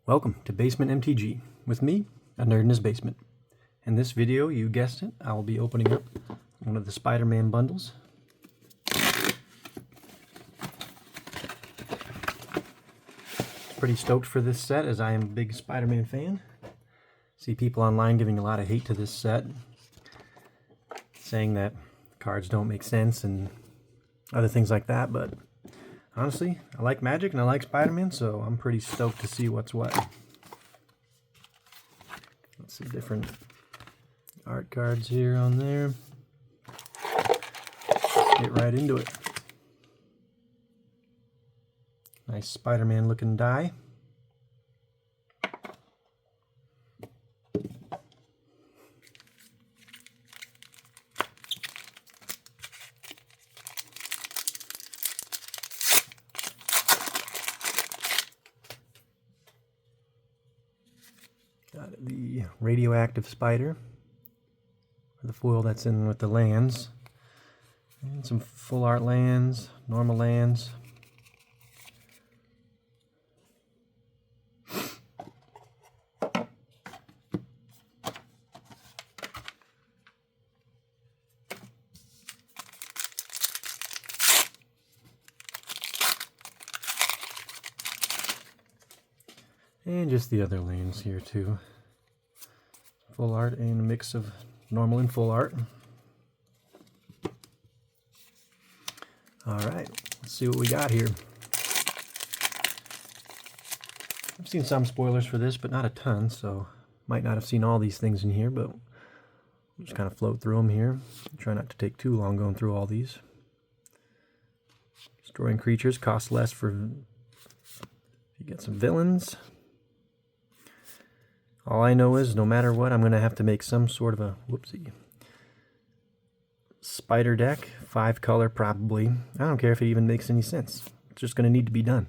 Welcome to Basement MTG, with me, a nerd in his basement. In this video, you guessed it, I will be opening up one of the Spider Man bundles. Pretty stoked for this set, as I am a big Spider Man fan. See people online giving a lot of hate to this set, saying that cards don't make sense and other things like that, but honestly, I like Magic and I like Spider Man, so I'm pretty stoked to see what's what. Let's see different art cards here on there. Let's get right into it. Nice Spider Man looking die. Got the radioactive spider, the foil that's in with the lands, and some full art lands, normal lands. And just the other lands here too. Full art and a mix of normal and full art. Alright, let's see what we got here. I've seen some spoilers for this, but not a ton, so might not have seen all these things in here, but we'll just kind of float through them here. Try not to take too long going through all these. Destroying creatures costs less for if you get some villains. All I know is, no matter what, I'm going to have to make some sort of a, spider deck, 5 color probably. I don't care if it even makes any sense. It's just going to need to be done.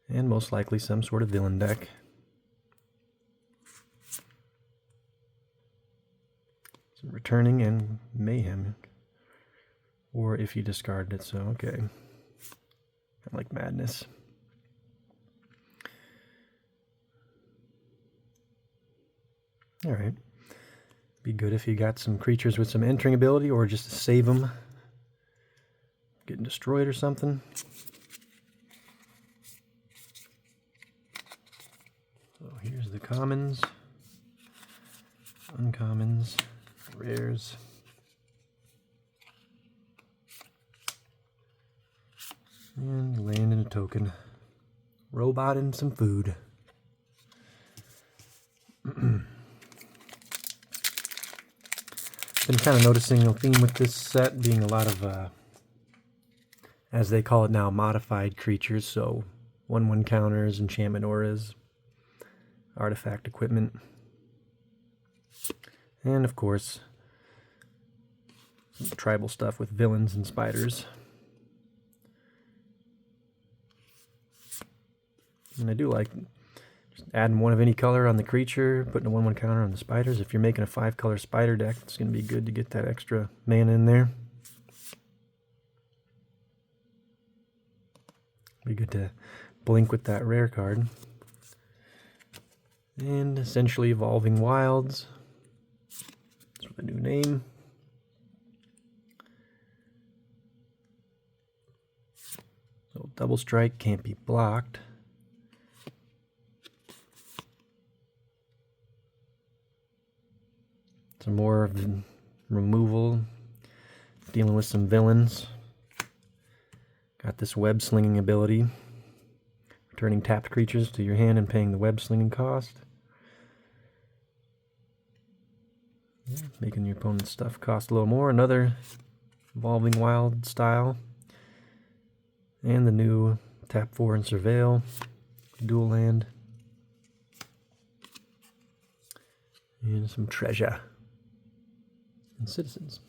And most likely some sort of villain deck. Some returning and mayhem. Or if you discarded it, so okay. Kind of like madness. Alright. Be good if you got some creatures with some entering ability, or just to save them getting destroyed or something. So here's the commons, uncommons, rares. And land and a token. Robot and some food. Been kind of noticing a theme with this set being a lot of, as they call it now, modified creatures. So 1/1 counters, enchantment auras, artifact equipment, and of course some tribal stuff with villains and spiders. And I do like adding one of any color on the creature, putting a 1/1 counter on the spiders. If you're making a 5 color spider deck, it's going to be good to get that extra mana in there. Be good to blink with that rare card. And essentially Evolving Wilds. That's the new name. So double strike can't be blocked. Some more of the removal, dealing with some villains. Got this web slinging ability, returning tapped creatures to your hand and paying the web slinging cost. Yeah, making your opponent's stuff cost a little more. Another Evolving Wild style. And the new tap 4 and Surveil, dual land. And some treasure. And citizens.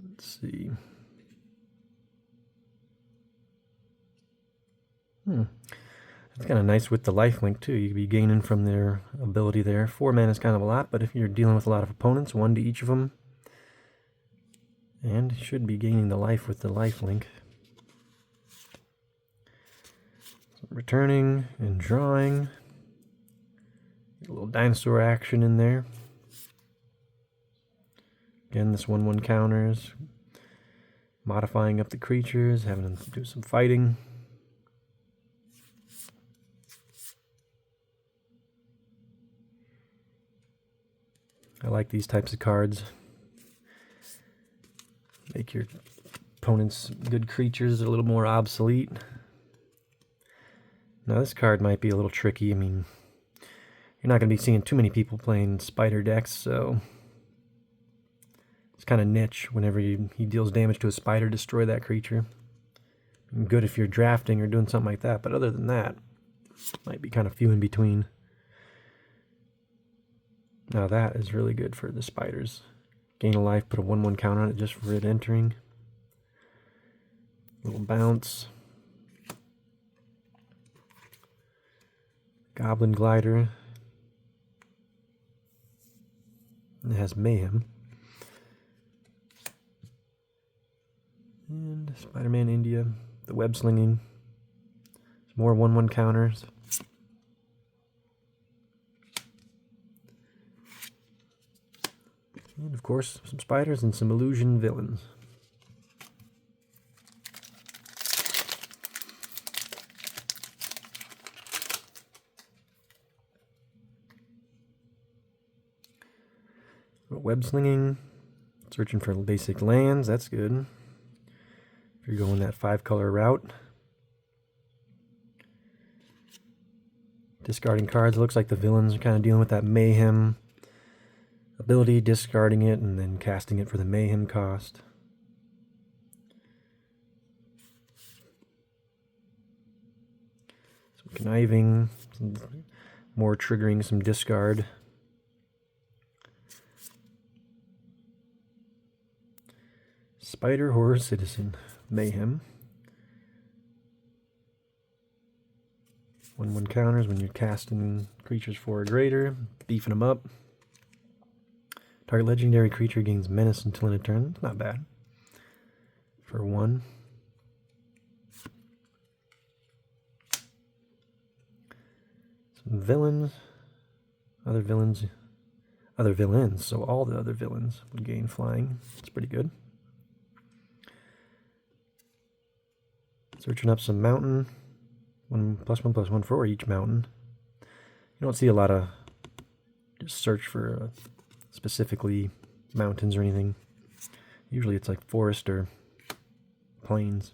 Let's see. It's kind of nice with the lifelink too. You could be gaining from their ability there. 4 mana is kind of a lot, but if you're dealing with a lot of opponents, 1 to each of them, And should be gaining the life with the life link. Returning and drawing. A little dinosaur action in there. Again, this 1/1 counters. Modifying up the creatures, having them do some fighting. I like these types of cards. Make your opponent's good creatures a little more obsolete. Now this card might be a little tricky. I mean, you're not going to be seeing too many people playing spider decks, so it's kind of niche. Whenever he deals damage to a spider, destroy that creature. Good if you're drafting or doing something like that, but other than that, might be kind of few in between. Now that is really good for the spiders. Gain a life, put a 1/1 counter on it just for it entering. Little bounce. Goblin Glider. It has Mayhem. And Spider Man India. The web slinging. Some more 1/1 counters. And of course, some spiders and some illusion villains. Web slinging, searching for basic lands, that's good. If you're going that 5-color route. Discarding cards, it looks like the villains are kind of dealing with that mayhem ability, discarding it and then casting it for the mayhem cost. Some conniving, some more triggering some discard. Spider Horror Citizen, Mayhem. 1/1 counters when you're casting creatures 4 or greater, beefing them up. Target legendary creature gains menace until end of turn. It's not bad. For 1. Some villains. Other villains. So all the other villains would gain flying. It's pretty good. Searching up some mountain. 1+1/+1 for each mountain. You don't see a lot of just search for specifically mountains or anything. Usually it's like forest or plains.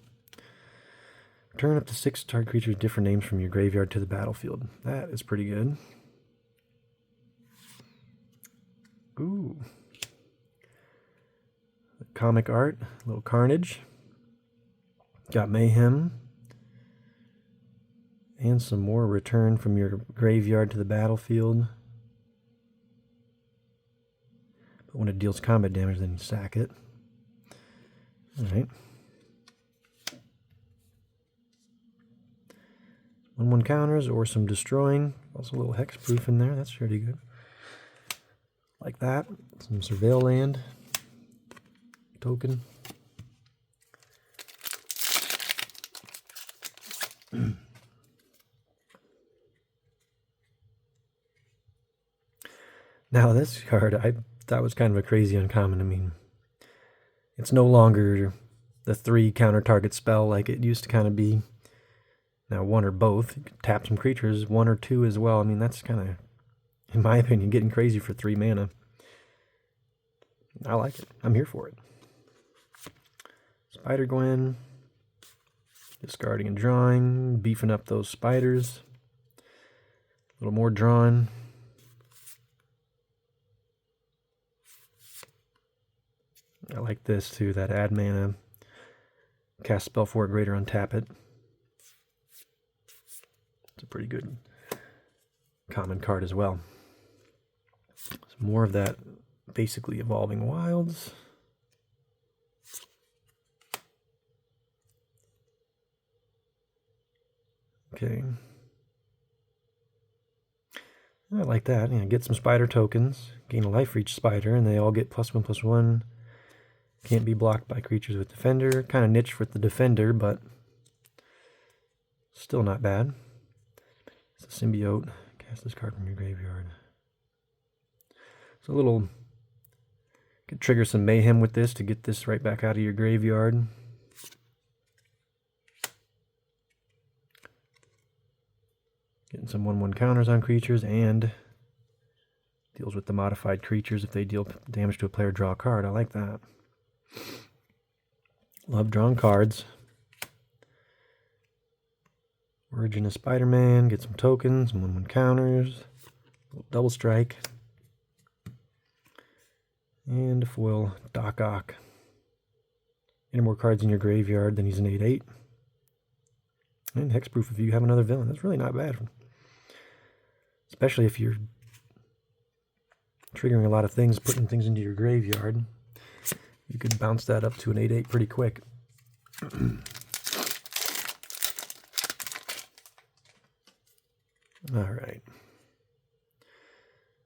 Return up to 6 target creatures different names from your graveyard to the battlefield. That is pretty good. Ooh. Comic art, a little carnage. Got Mayhem. And some more return from your graveyard to the battlefield. But when it deals combat damage, then you sack it. Alright. 1/1 counters or some destroying. Also a little hexproof in there. That's pretty good. Like that. Some surveil land. Token. Now this card, I thought was kind of a crazy uncommon. I mean, it's no longer the 3 counter target spell like it used to kind of be. Now 1 or both. You could tap some creatures, 1 or 2 as well. I mean, that's kind of, in my opinion, getting crazy for 3 mana. I like it. I'm here for it. Spider Gwen. Discarding and drawing. Beefing up those spiders. A little more drawing. I like this too, that add mana. Cast spell 4 or greater, untap it. It's a pretty good common card as well. Some more of that basically evolving wilds. Okay. I like that. Get some spider tokens. Gain a life for each spider, and they all get +1/+1. Can't be blocked by creatures with Defender. Kind of niche with the Defender, but still not bad. It's a Symbiote. Cast this card from your graveyard. So a little... Could trigger some mayhem with this to get this right back out of your graveyard. Getting some 1/1 counters on creatures, and deals with the modified creatures if they deal damage to a player, draw a card. I like that. Love drawing cards. Origin of Spider Man, get some tokens, some 1/1 counters, double strike, and a foil Doc Ock. Any more cards in your graveyard, then he's an 8/8. And hexproof if you have another villain. That's really not bad. Especially if you're triggering a lot of things, putting things into your graveyard. You could bounce that up to an 8/8 pretty quick. Alright.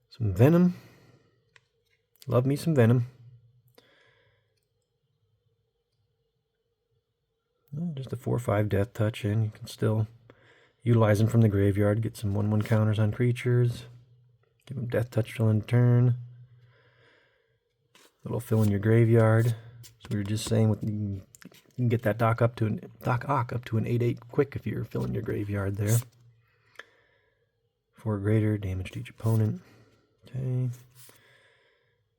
Some Venom. Love me some Venom. Just a 4/5 death touch, and you can still utilize them from the graveyard. Get some 1/1 counters on creatures. Give them death touch till end turn. Little fill in your graveyard. So we were just saying, you can get that Doc Ock up to an 8/8 quick if you're filling your graveyard there. 4 greater damage to each opponent. Okay.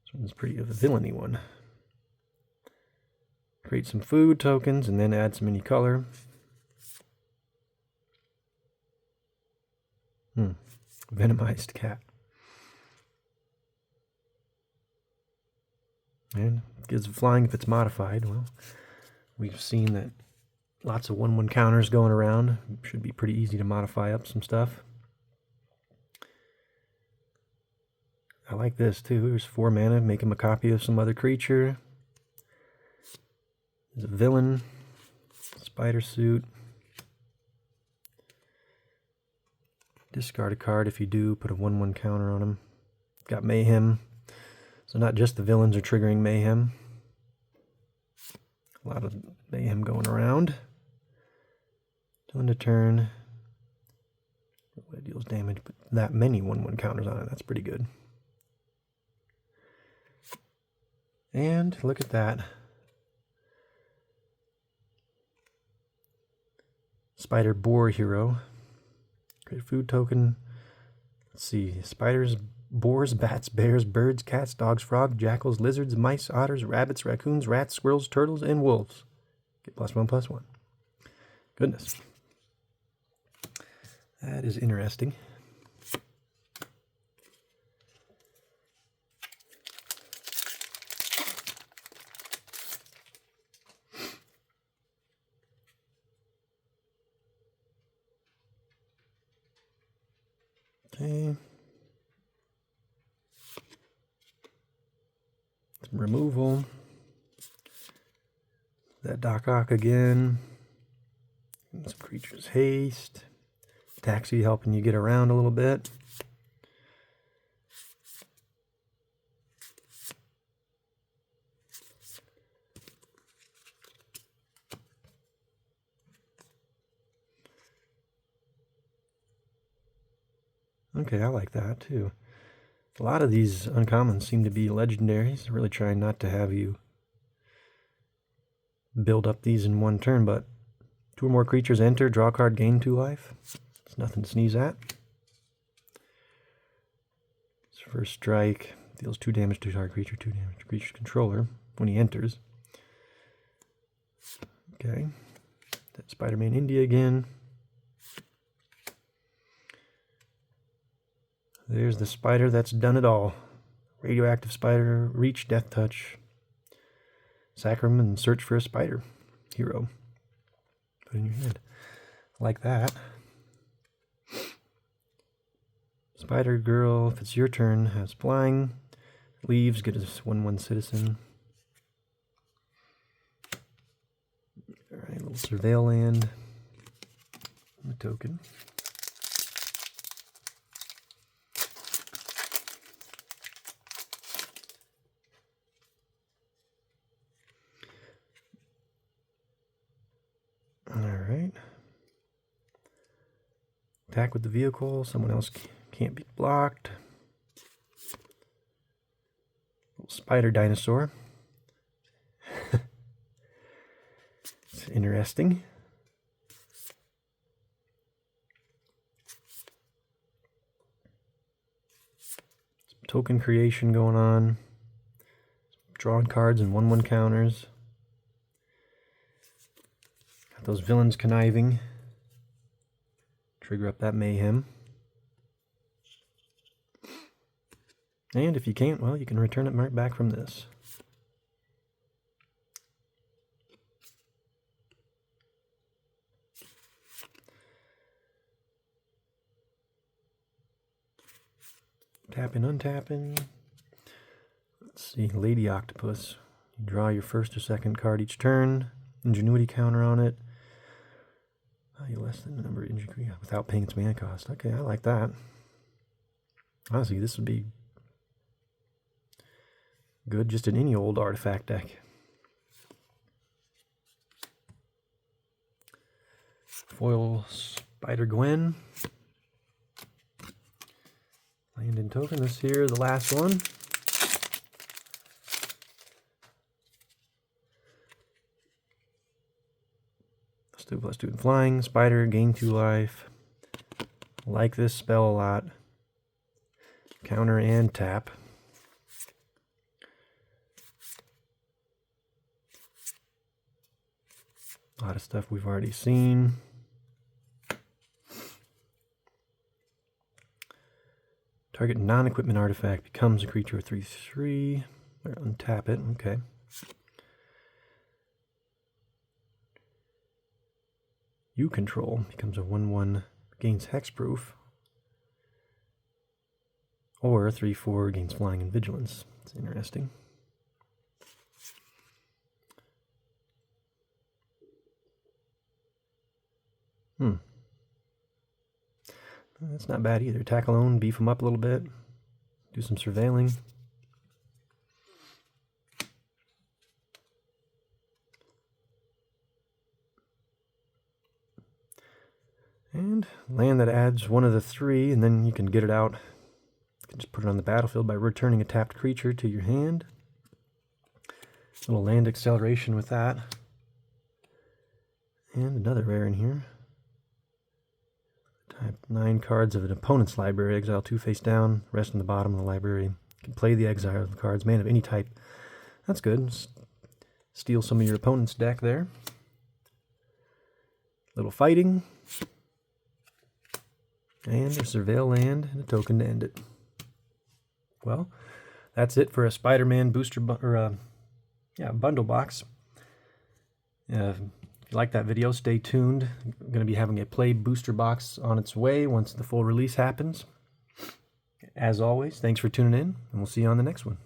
This one's pretty of a villainy one. Create some food tokens and then add some any color. Venomized cat. And gives flying if it's modified. Well, we've seen that lots of 1/1 counters going around. Should be pretty easy to modify up some stuff. I like this too. There's 4 mana. Make him a copy of some other creature. There's a villain. Spider suit. Discard a card if you do. Put a 1/1 counter on him. Got Mayhem. So not just the villains are triggering Mayhem. A lot of Mayhem going around. Till end of turn. It deals damage, but that many 1/1 counters on it. That's pretty good. And look at that. Spider Boar Hero. Great food token. Let's see. Spiders, boars, bats, bears, birds, cats, dogs, frogs, jackals, lizards, mice, otters, rabbits, raccoons, rats, squirrels, turtles, and wolves. Get +1/+1. Goodness. That is interesting. Okay. Some removal. That Doc Ock again. And some creatures haste. Taxi helping you get around a little bit. Okay, I like that too. A lot of these uncommons seem to be legendaries. Really trying not to have you build up these in one turn, but 2 or more creatures enter, draw a card, gain 2 life. It's nothing to sneeze at. His first strike deals 2 damage to target creature, 2 damage to creature's controller when he enters. Okay. That Spider Man India again. There's the spider that's done it all. Radioactive spider, reach, death touch. Sacrum and search for a spider hero. Put in your hand. Like that. Spider girl, if it's your turn, has flying. Leaves, get a 1/1 citizen. Alright, little surveil land. A token. Attack with the vehicle. Someone else can't be blocked. Little spider dinosaur. It's interesting. Some token creation going on. Drawing cards and 1/1 counters. Got those villains conniving. Trigger up that mayhem. And if you can't, well, you can return it right back from this. Tapping, untapping. Let's see, Lady Octopus. You draw your first or second card each turn. Ingenuity counter on it. Value less than the number of injury without paying its mana cost. Okay, I like that. Honestly, this would be good just in any old artifact deck. Foil Spider Gwen. Land and token. This here, the last one. +2/+2 in flying. Spider, gain 2 life. Like this spell a lot. Counter and tap. A lot of stuff we've already seen. Target non-equipment artifact becomes a creature of 3/3. Or untap it. Okay. You control becomes a 1/1, gains hexproof, or 3/4 gains flying and vigilance. It's interesting. That's not bad either. Attack alone, beef them up a little bit, do some surveilling. And land that adds one of the 3, and then you can get it out. You can just put it on the battlefield by returning a tapped creature to your hand. A little land acceleration with that. And another rare in here. Type 9 cards of an opponent's library. Exile 2 face down, rest in the bottom of the library. You can play the exile cards, man of any type. That's good. Steal some of your opponent's deck there. Little fighting. And a surveil land and a token to end it. Well, that's it for a Spider-Man booster bundle box. If you like that video, stay tuned. I'm going to be having a play booster box on its way once the full release happens. As always, thanks for tuning in, and we'll see you on the next one.